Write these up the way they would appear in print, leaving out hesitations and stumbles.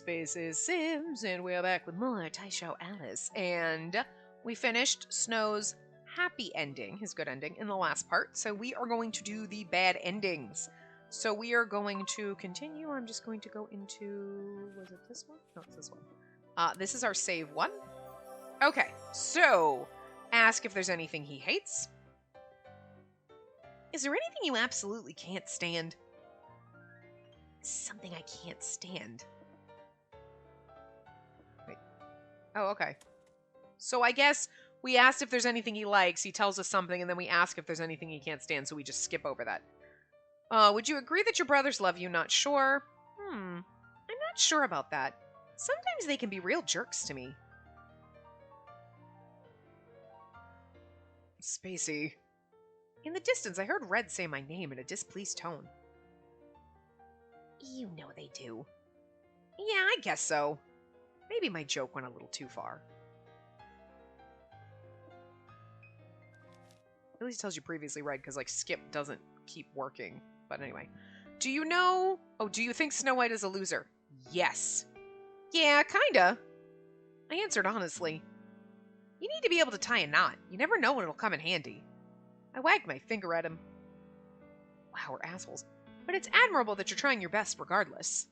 Spacey Sims, and we're back with more Taisho Alice. And we finished Snow's happy ending, his good ending, in the last part. So we are going to do the bad endings. So we are going to continue. I'm just going to go into... Was it this one? No, it's this one. This is our save one. Okay, so ask if there's anything he hates. Is there anything you absolutely can't stand? Something I can't stand. Wait. Oh, okay. So I guess we asked if there's anything he likes, he tells us something, and then we ask if there's anything he can't stand, so we just skip over that. Would you agree that your brothers love you? Not sure. I'm not sure about that. Sometimes they can be real jerks to me. Spacey. In the distance, I heard Red say my name in a displeased tone. You know they do. Yeah, I guess so. Maybe my joke went a little too far. At least it tells you previously Red, because, like, skip doesn't keep working. But anyway. Do you know... Oh, do you think Snow White is a loser? Yes. Yeah, kinda. I answered honestly. You need to be able to tie a knot. You never know when it'll come in handy. I wagged my finger at him. Wow, we're assholes. But it's admirable that you're trying your best regardless.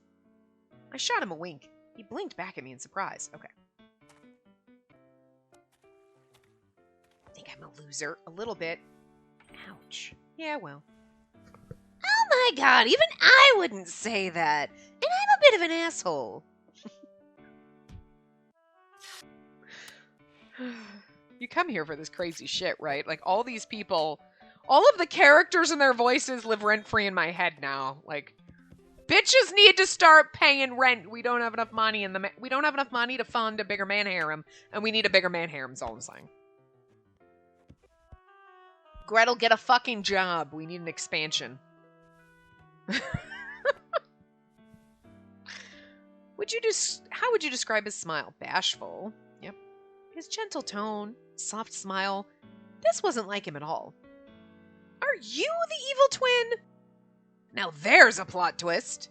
I shot him a wink. He blinked back at me in surprise. Okay. Think I'm a loser? A little bit. Ouch. Yeah, well. Oh my god, even I wouldn't say that. And I'm a bit of an asshole. You come here for this crazy shit, right? Like, all these people... All of the characters and their voices live rent-free in my head now. Like, bitches need to start paying rent. We don't have enough money we don't have enough money to fund a bigger man harem, and we need a bigger man harem, is all I'm saying. Gretel, get a fucking job. We need an expansion. How would you describe his smile? Bashful. Yep. His gentle tone, soft smile. This wasn't like him at all. Are you the evil twin? Now there's a plot twist.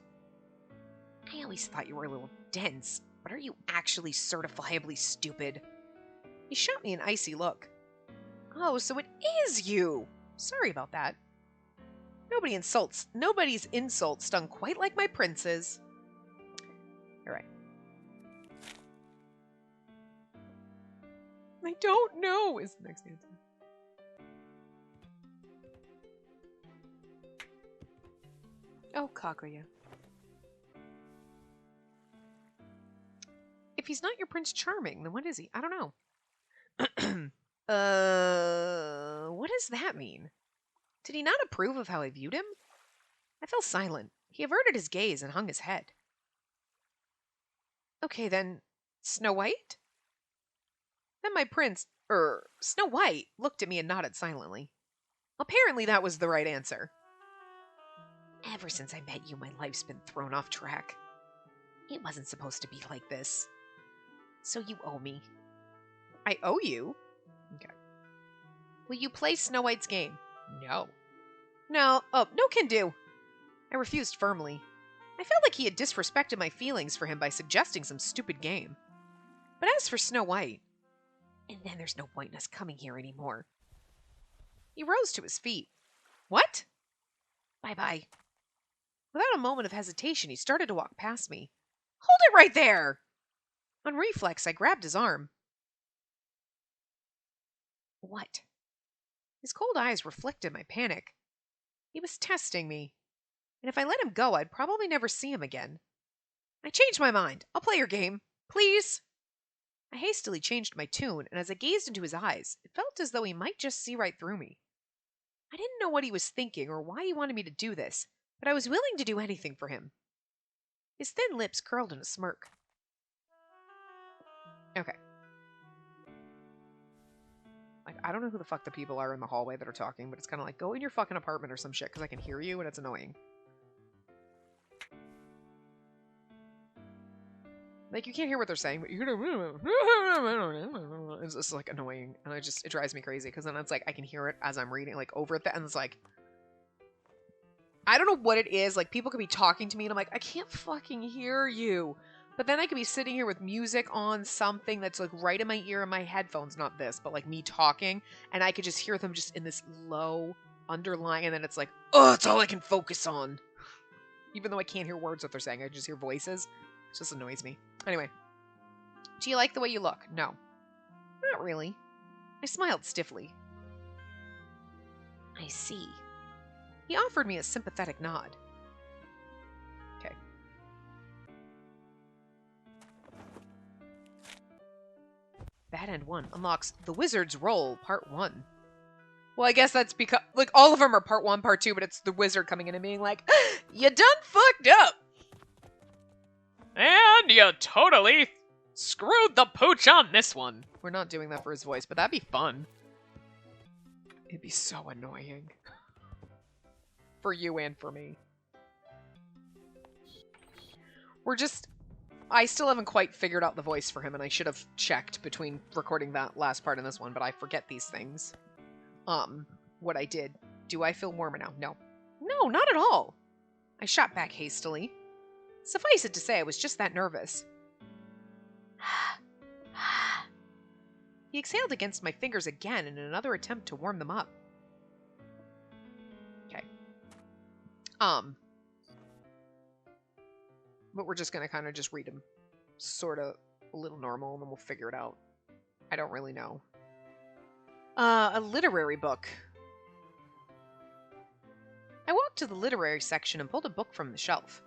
I always thought you were a little dense, but are you actually certifiably stupid? He shot me an icy look. Oh, so it is you. Sorry about that. Nobody's insult stung quite like my prince's. All right. I don't know is the next answer. Oh, Kaguya. If he's not your Prince Charming, then what is he? I don't know. What does that mean? Did he not approve of how I viewed him? I fell silent. He averted his gaze and hung his head. Okay, then, Snow White? Then my prince, Snow White, looked at me and nodded silently. Apparently that was the right answer. Ever since I met you, my life's been thrown off track. It wasn't supposed to be like this. So you owe me. I owe you? Okay. Will you play Snow White's game? No. No. Oh, no can do. I refused firmly. I felt like he had disrespected my feelings for him by suggesting some stupid game. But as for Snow White... And then there's no point in us coming here anymore. He rose to his feet. What? Bye-bye. Without a moment of hesitation, he started to walk past me. Hold it right there! On reflex, I grabbed his arm. What? His cold eyes reflected my panic. He was testing me. And if I let him go, I'd probably never see him again. I changed my mind. I'll play your game. Please? I hastily changed my tune, and as I gazed into his eyes, it felt as though he might just see right through me. I didn't know what he was thinking or why he wanted me to do this, but I was willing to do anything for him. His thin lips curled in a smirk. Okay. Like, I don't know who the fuck the people are in the hallway that are talking, but it's kind of like, go in your fucking apartment or some shit, because I can hear you, and it's annoying. Like, you can't hear what they're saying, but you hear... It's just, like, annoying, and it drives me crazy, because then it's like, I can hear it as I'm reading, like, over at the end, it's like... I don't know what it is, like, people could be talking to me, and I'm like, I can't fucking hear you. But then I could be sitting here with music on, something that's like right in my ear in my headphones, not this, but like me talking, and I could just hear them just in this low underlying, and then it's like, oh, it's all I can focus on. Even though I can't hear words what they're saying, I just hear voices. It just annoys me. Anyway. Do you like the way you look? No. Not really. I smiled stiffly. I see. He offered me a sympathetic nod. Okay. Bad End 1 unlocks The Wizard's Role, Part 1. Well, I guess that's because, like, all of them are Part 1, Part 2, but it's the wizard coming in and being like, you done fucked up! And you totally screwed the pooch on this one. We're not doing that for his voice, but that'd be fun. It'd be so annoying. For you and for me. I still haven't quite figured out the voice for him, and I should have checked between recording that last part and this one, but I forget these things. What I did. Do I feel warmer now? No. No, not at all. I shot back hastily. Suffice it to say, I was just that nervous. He exhaled against my fingers again in another attempt to warm them up. Okay. But we're just gonna kind of just read them sort of a little normal, and then we'll figure it out. I don't really know. A literary book. I walked to the literary section and pulled a book from the shelf.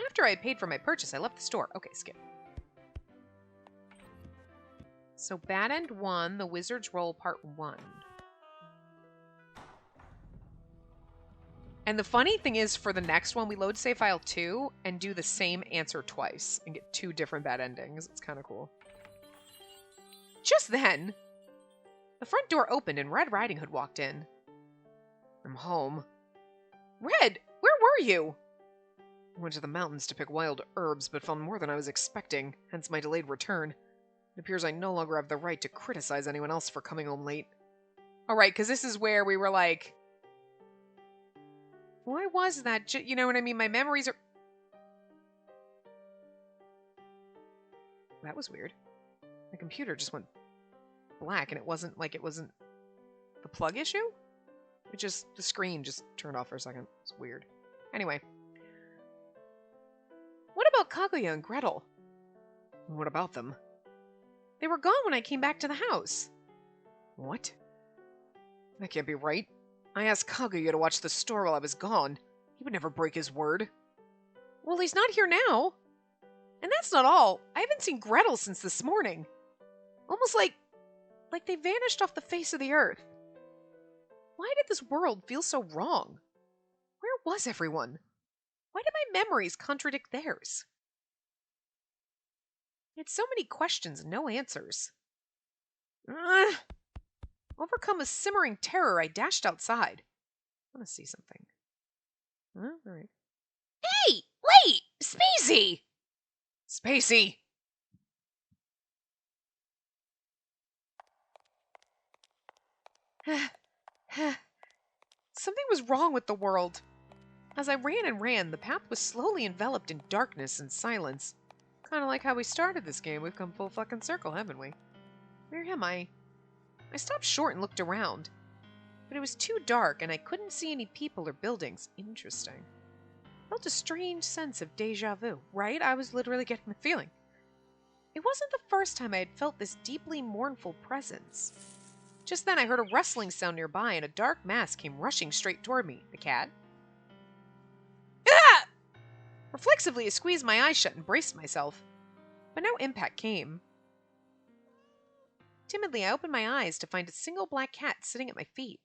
After I had paid for my purchase, I left the store. Okay, skip. So, Bad End 1, The Wizard's Role, Part 1. And the funny thing is, for the next one, we load save file 2 and do the same answer twice and get 2 different bad endings. It's kind of cool. Just then, the front door opened and Red Riding Hood walked in. I'm home. Red, where were you? I went to the mountains to pick wild herbs, but found more than I was expecting, hence my delayed return. It appears I no longer have the right to criticize anyone else for coming home late. Alright, because this is where we were like, why was that? You know what I mean? My memories are... That was weird. My computer just went black, and it wasn't the plug issue? The screen just turned off for a second. It's weird. Anyway. What about Kaguya and Gretel? What about them? They were gone when I came back to the house. What? That can't be right. I asked Kaguya to watch the store while I was gone. He would never break his word. Well, he's not here now. And that's not all. I haven't seen Gretel since this morning. Almost like they vanished off the face of the earth. Why did this world feel so wrong? Where was everyone? Why did my memories contradict theirs? I had so many questions and no answers. Overcome with simmering terror, I dashed outside. I want to see something. All right. Hey! Wait! Spacey! Spacey! Something was wrong with the world. As I ran and ran, the path was slowly enveloped in darkness and silence. Kind of like how we started this game. We've come full fucking circle, haven't we? Where am I? I stopped short and looked around. But it was too dark, and I couldn't see any people or buildings. Interesting. I felt a strange sense of deja vu, right? I was literally getting the feeling. It wasn't the first time I had felt this deeply mournful presence. Just then I heard a rustling sound nearby, and a dark mass came rushing straight toward me. The cat? Ah! Reflexively, I squeezed my eyes shut and braced myself. But no impact came. Timidly, I opened my eyes to find a single black cat sitting at my feet.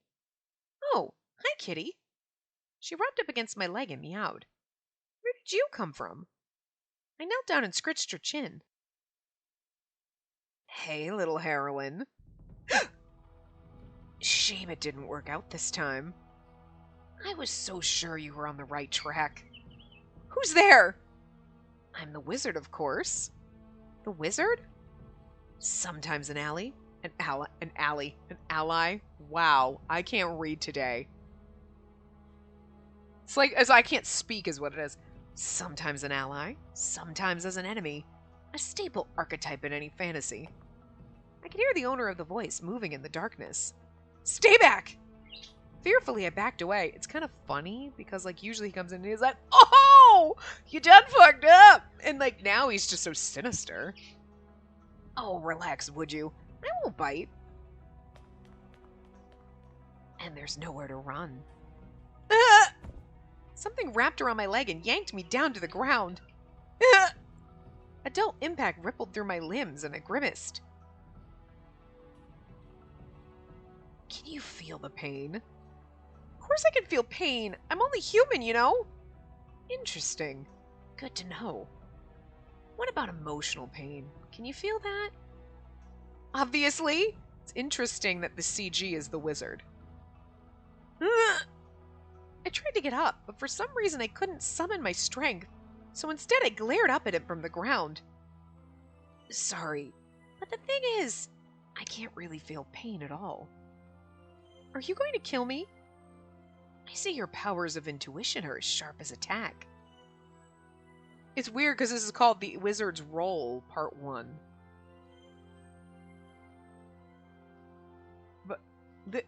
Oh, hi, kitty. She rubbed up against my leg and meowed. Where did you come from? I knelt down and scratched her chin. Hey, little heroine. Shame it didn't work out this time. I was so sure you were on the right track. Who's there? I'm the wizard, of course. The wizard? Sometimes an ally. An ally. Wow, I can't read today. It's like, as I can't speak is what it is. Sometimes an ally, sometimes as an enemy. A staple archetype in any fantasy. I could hear the owner of the voice moving in the darkness. Stay back! Fearfully, I backed away. It's kind of funny because, like, usually he comes in and he's like, oh, you done fucked up. And, like, now he's just so sinister. Oh, relax, would you? I won't bite. And there's nowhere to run. Something wrapped around my leg and yanked me down to the ground. A dull impact rippled through my limbs and I grimaced. Can you feel the pain? Of course I can feel pain. I'm only human, you know? Interesting. Good to know. What about emotional pain? Can you feel that? Obviously. It's interesting that the CG is the wizard. I tried to get up, but for some reason I couldn't summon my strength, so instead I glared up at him from the ground. Sorry, but the thing is, I can't really feel pain at all. Are you going to kill me? I see your powers of intuition are as sharp as attack. It's weird because this is called The Wizard's Role, Part 1. But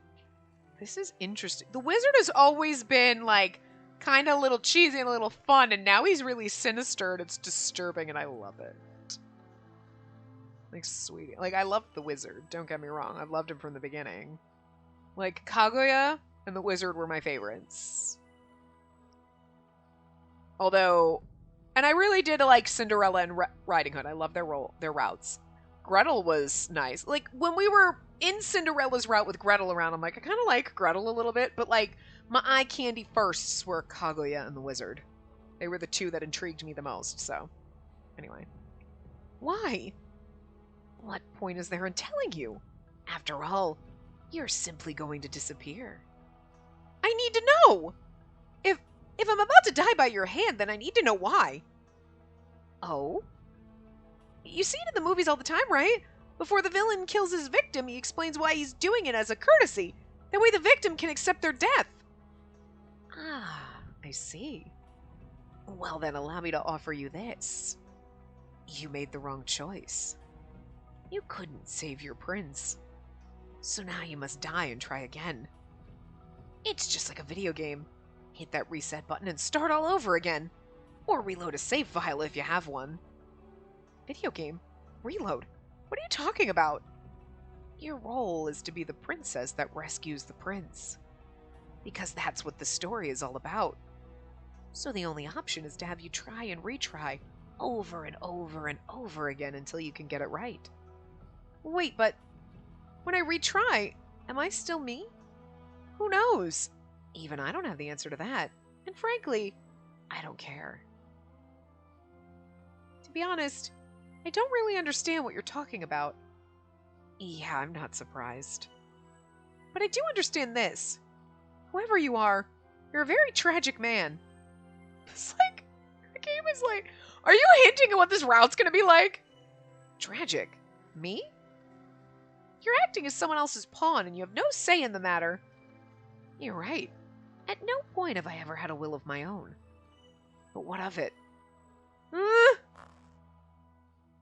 this is interesting. The wizard has always been, like, kind of a little cheesy and a little fun, and now he's really sinister, and it's disturbing, and I love it. Like, sweetie. Like, I love the wizard, don't get me wrong. I've loved him from the beginning. Like, Kaguya and the wizard were my favorites. Although, and I really did like Cinderella and Riding Hood. I love their routes. Gretel was nice. Like, when we were in Cinderella's route with Gretel around, I'm like, I kind of like Gretel a little bit, but, like, my eye candy firsts were Kaguya and the wizard. They were the two that intrigued me the most, so. Anyway. Why? What point is there in telling you? After all, you're simply going to disappear. I need to know! If I'm about to die by your hand, then I need to know why. Oh? You see it in the movies all the time, right? Before the villain kills his victim, he explains why he's doing it as a courtesy. That way the victim can accept their death. Ah, I see. Well then, allow me to offer you this. You made the wrong choice. You couldn't save your prince. So now you must die and try again. It's just like a video game. Hit that reset button and start all over again. Or reload a save file if you have one. Video game? Reload? What are you talking about? Your role is to be the princess that rescues the prince. Because that's what the story is all about. So the only option is to have you try and retry over and over and over again until you can get it right. Wait, but when I retry, am I still me? Who knows? Even I don't have the answer to that. And frankly, I don't care. To be honest, I don't really understand what you're talking about. Yeah, I'm not surprised. But I do understand this. Whoever you are, you're a very tragic man. It's like, the game is like, are you hinting at what this route's gonna be like? Tragic? Me? You're acting as someone else's pawn and you have no say in the matter. You're right. At no point have I ever had a will of my own. But what of it?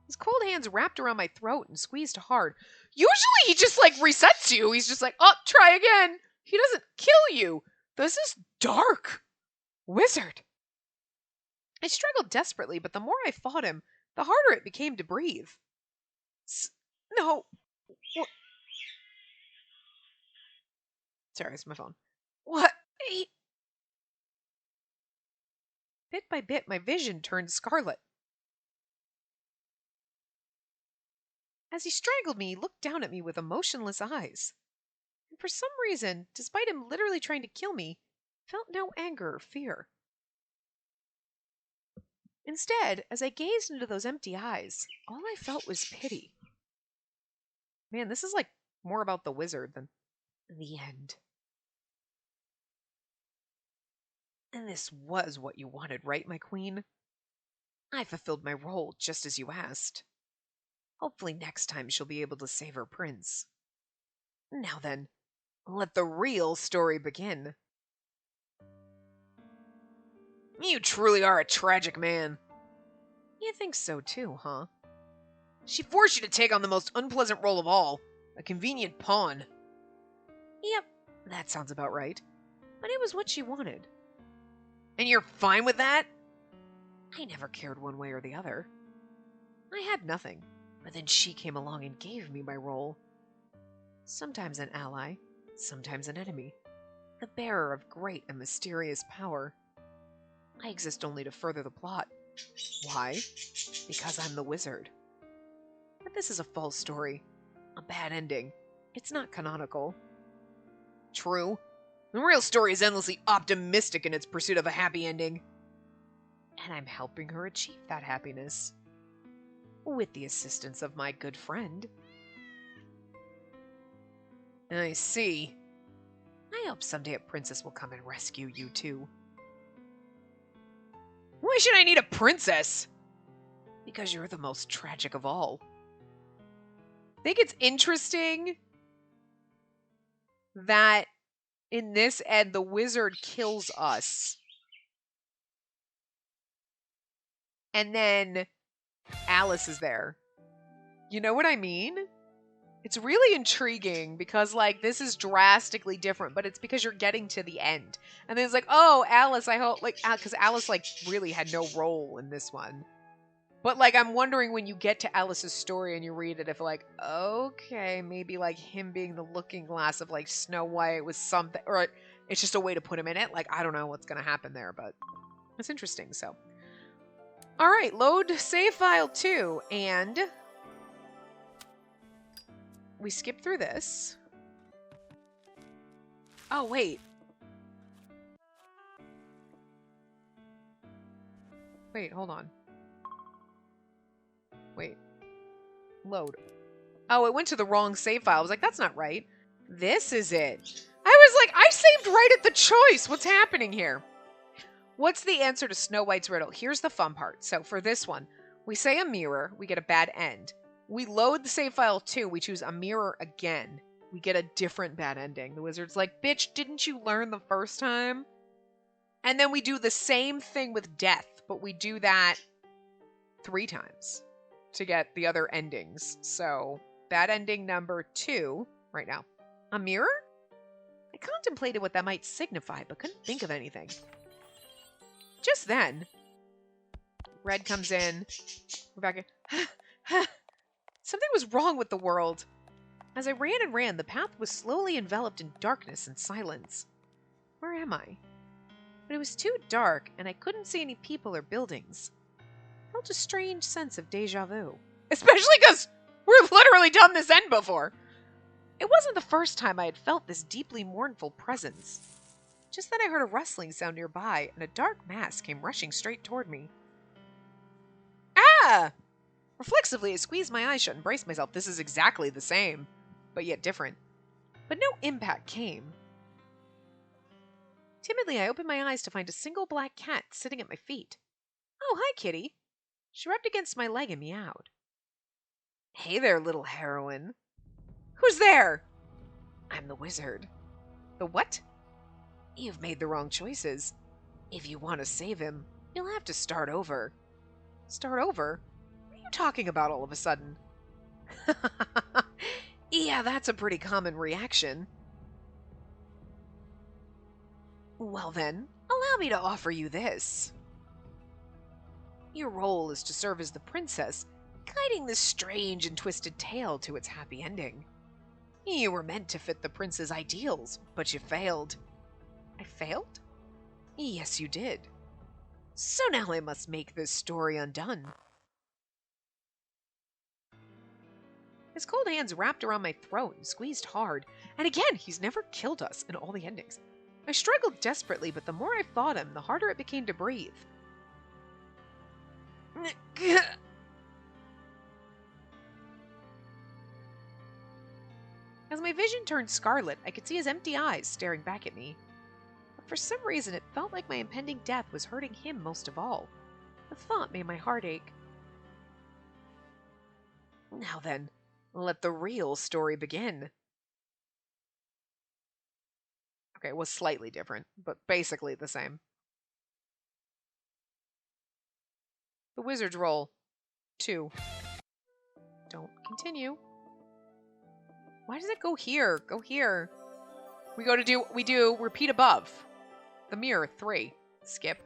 His cold hands wrapped around my throat and squeezed hard. Usually he just, like, resets you. He's just like, oh, try again. He doesn't kill you. This is dark. Wizard. I struggled desperately, but the more I fought him, the harder it became to breathe. No. What? Sorry, it's my phone. What? Bit by bit, my vision turned scarlet. As he strangled me, he looked down at me with emotionless eyes. And for some reason, despite him literally trying to kill me, I felt no anger or fear. Instead, as I gazed into those empty eyes, all I felt was pity. Man, this is like more about the wizard than the end. And this was what you wanted, right, my queen? I fulfilled my role just as you asked. Hopefully next time she'll be able to save her prince. Now then, let the real story begin. You truly are a tragic man. You think so too, huh? She forced you to take on the most unpleasant role of all, a convenient pawn. Yep, that sounds about right. But it was what she wanted. And you're fine with that? I never cared one way or the other. I had nothing, but then she came along and gave me my role. Sometimes an ally, sometimes an enemy, the bearer of great and mysterious power. I exist only to further the plot. Why? Because I'm the wizard. But this is a false story. A bad ending. It's not canonical. True. The real story is endlessly optimistic in its pursuit of a happy ending. And I'm helping her achieve that happiness. With the assistance of my good friend. I see. I hope someday a princess will come and rescue you too. Why should I need a princess? Because you're the most tragic of all. Think it's interesting that in this end the wizard kills us. And then Alice is there. You know what I mean? It's really intriguing because, like, this is drastically different, but it's because you're getting to the end. And then it's like, oh, Alice, I hope, like, because Alice, like, really had no role in this one. But, like, I'm wondering when you get to Alice's story and you read it, if, like, okay, maybe, like, him being the looking glass of, like, Snow White was something, or it's just a way to put him in it. Like, I don't know what's going to happen there, but it's interesting, so. All right, load save file 2, and we skip through this. Oh, wait. Wait, hold on. Wait. Load. Oh, it went to the wrong save file. I was like, that's not right. This is it. I was like, I saved right at the choice. What's happening here? What's the answer to Snow White's riddle? Here's the fun part. So for this one, we say a mirror. We get a bad end. We load the save file 2. We choose a mirror again. We get a different bad ending. The wizard's like, bitch, didn't you learn the first time? And then we do the same thing with death, but we do that 3 times to get the other endings. So, bad ending number 2 right now. A mirror? I contemplated what that might signify, but couldn't think of anything. Just then, Red comes in. Rebecca, something was wrong with the world. As I ran and ran, the path was slowly enveloped in darkness and silence. Where am I? But it was too dark, and I couldn't see any people or buildings. I felt a strange sense of deja vu. Especially because we've literally done this end before. It wasn't the first time I had felt this deeply mournful presence. Just then I heard a rustling sound nearby, and a dark mass came rushing straight toward me. Ah! Reflexively, I squeezed my eyes shut and braced myself. This is exactly the same, but yet different. But no impact came. Timidly, I opened my eyes to find a single black cat sitting at my feet. Oh, hi, kitty. She rubbed against my leg and meowed. Hey there, little heroine. Who's there? I'm the wizard. The what? You've made the wrong choices. If you want to save him, you'll have to start over. Start over? What are you talking about all of a sudden? Yeah, that's a pretty common reaction. Well then, allow me to offer you this. Your role is to serve as the princess, guiding this strange and twisted tale to its happy ending. You were meant to fit the prince's ideals, but you failed. I failed? Yes, you did. So now I must make this story undone. His cold hands wrapped around my throat and squeezed hard, and again, he's never killed us in all the endings. I struggled desperately, but the more I fought him, the harder it became to breathe. As my vision turned scarlet, I could see his empty eyes staring back at me. But for some reason, it felt like my impending death was hurting him most of all. The thought made my heart ache. Now then, let the real story begin. Okay, it was slightly different, but basically the same. The wizard's roll. 2. Don't continue. Why does it go here? Go here. We do repeat above. The mirror. 3. Skip.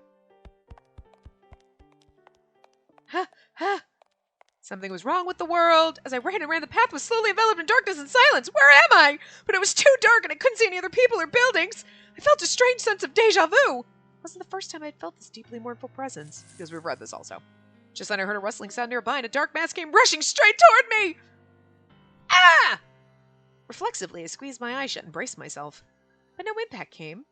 Something was wrong with the world. As I ran, the path was slowly enveloped in darkness and silence. Where am I? But it was too dark and I couldn't see any other people or buildings. I felt a strange sense of deja vu. It wasn't the first time I'd felt this deeply mournful presence, because we've read this also. Just then I heard a rustling sound nearby and a dark mass came rushing straight toward me. Ah! Reflexively, I squeezed my eyes shut and braced myself. But no impact came.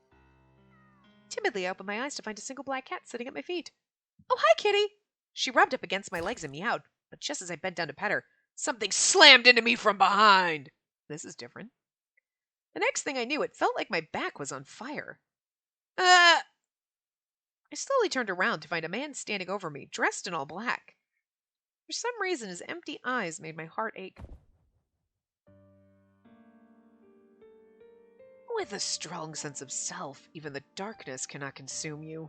Timidly, I opened my eyes to find a single black cat sitting at my feet. Oh, hi, kitty. She rubbed up against my legs and meowed. But just as I bent down to pet her, something slammed into me from behind. This is different. The next thing I knew, it felt like my back was on fire. I slowly turned around to find a man standing over me, dressed in all black. For some reason, his empty eyes made my heart ache. With a strong sense of self, even the darkness cannot consume you.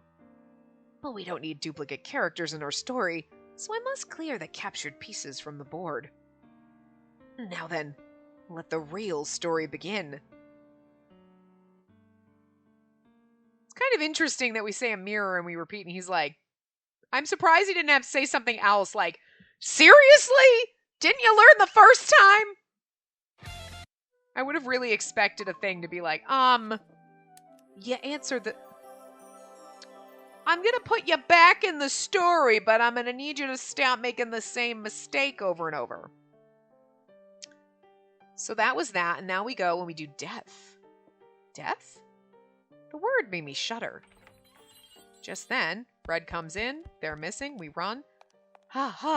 But we don't need duplicate characters in our story, so I must clear the captured pieces from the board. Now then, let the real story begin. It's kind of interesting that we say a mirror and we repeat, and he's like, I'm surprised he didn't have to say something else, like, seriously? Didn't you learn the first time? I would have really expected a thing to be like, you answered the... I'm going to put you back in the story, but I'm going to need you to stop making the same mistake over and over. So that was that, and now we go and we do death. Death? The word made me shudder. Just then, Fred comes in, they're missing, we run.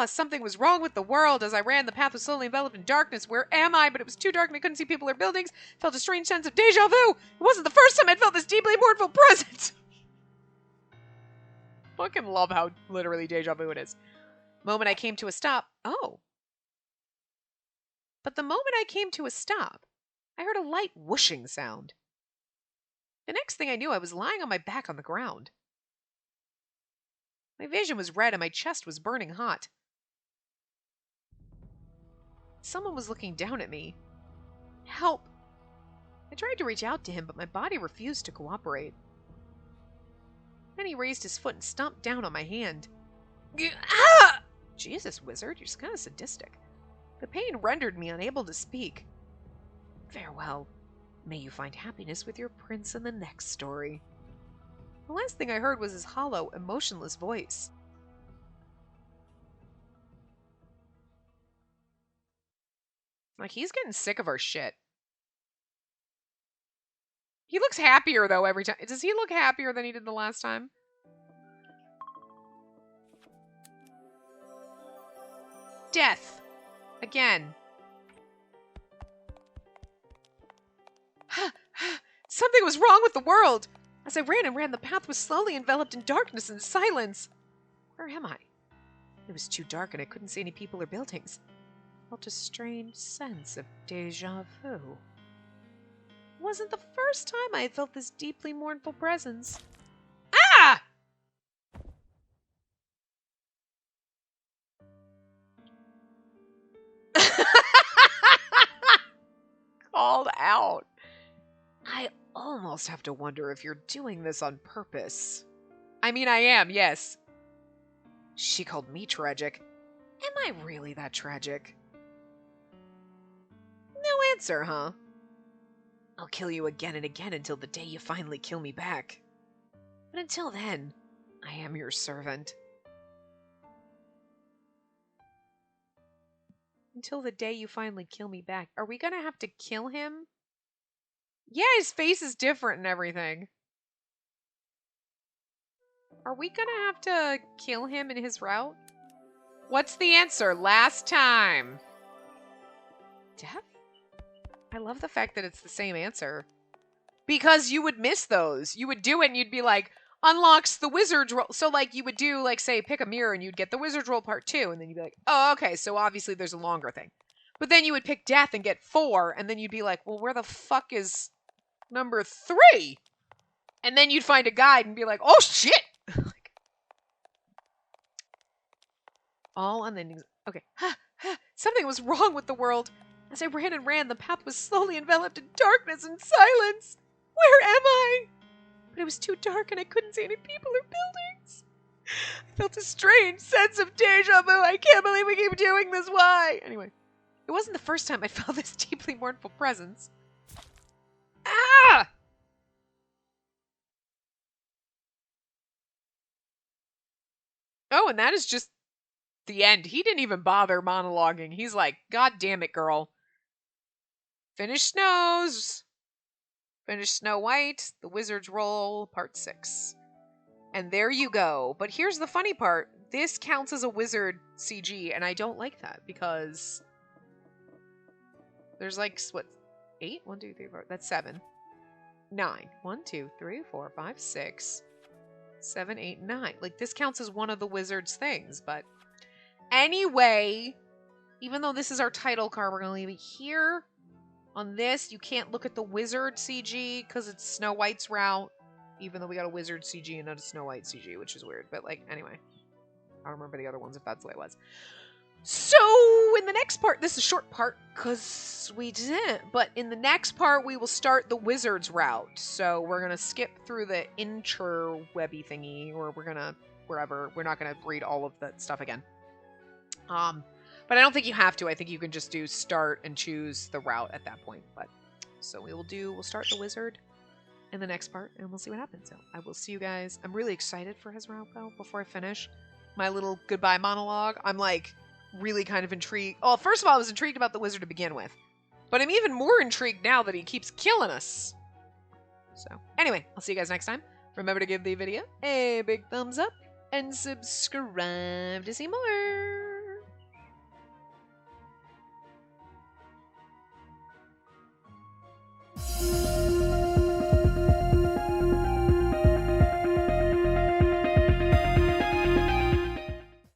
Something was wrong with the world. As I ran, the path was slowly enveloped in darkness. Where am I? But it was too dark and I couldn't see people or buildings. Felt a strange sense of deja vu. It wasn't the first time I'd felt this deeply mournful presence. Fucking love how literally deja vu it is. Moment I came to a stop. Oh. But the moment I came to a stop, I heard a light whooshing sound. The next thing I knew, I was lying on my back on the ground. My vision was red and my chest was burning hot. Someone was looking down at me. Help! I tried to reach out to him, but my body refused to cooperate. Then he raised his foot and stomped down on my hand. Ah! Jesus, wizard, you're kind of sadistic. The pain rendered me unable to speak. Farewell. May you find happiness with your prince in the next story. The last thing I heard was his hollow, emotionless voice. Like, he's getting sick of our shit. He looks happier, though, every time. Does he look happier than he did the last time? Death. Again. Something was wrong with the world. As I ran, the path was slowly enveloped in darkness and silence. Where am I? It was too dark and I couldn't see any people or buildings. I felt a strange sense of deja vu. It wasn't the first time I had felt this deeply mournful presence. Ah! Called out. I almost have to wonder if you're doing this on purpose. I mean, I am, yes. She called me tragic. Am I really that tragic? No answer, huh? I'll kill you again and again until the day you finally kill me back. But until then, I am your servant. Until the day you finally kill me back. Are we gonna have to kill him? Yeah, his face is different and everything. Are we gonna have to kill him in his route? What's the answer? Last time. Death? I love the fact that it's the same answer. Because you would miss those. You would do it and you'd be like, unlocks the wizard's roll. So like you would do, like, say, pick a mirror and you'd get the wizard's roll part 2. And then you'd be like, oh, okay, so obviously there's a longer thing. But then you would pick death and get 4. And then you'd be like, well, where the fuck is number 3? And then you'd find a guide and be like, oh shit. All on the endings. Okay. Something was wrong with the world. As I ran and ran, the path was slowly enveloped in darkness and silence. Where am I? But it was too dark and I couldn't see any people or buildings. I felt a strange sense of deja vu. I can't believe we keep doing this. Why? Anyway, it wasn't the first time I felt this deeply mournful presence. Ah! Oh, and that is just the end. He didn't even bother monologuing. He's like, God damn it, girl. Finish Snows. Finish Snow White. The Wizard's Roll, Part 6. And there you go. But here's the funny part. This counts as a wizard CG, and I don't like that because there's like, what, 8? 1, 2, 3, 4. That's 7. 9. 1, 2, 3, 4, 5, 6, 7, 8, 9. Like, this counts as one of the wizard's things, but anyway, even though this is our title card, we're going to leave it here. On this, you can't look at the wizard CG because it's Snow White's route, even though we got a wizard CG and not a Snow White CG, which is weird. But, like, anyway. I don't remember the other ones if that's the way it was. So, in the next part, this is a short part because we didn't. But in the next part, we will start the wizard's route. So, we're going to skip through the interwebby thingy, or we're going to, wherever. We're not going to read all of that stuff again. But I don't think you have to. I think you can just do start and choose the route at that point. But so we'll start the wizard in the next part, and we'll see what happens. So I will see you guys. I'm really excited for his route, though, before I finish my little goodbye monologue. I'm, like, really kind of intrigued. Oh, first of all, I was intrigued about the wizard to begin with. But I'm even more intrigued now that he keeps killing us. So, anyway, I'll see you guys next time. Remember to give the video a big thumbs up and subscribe to see more.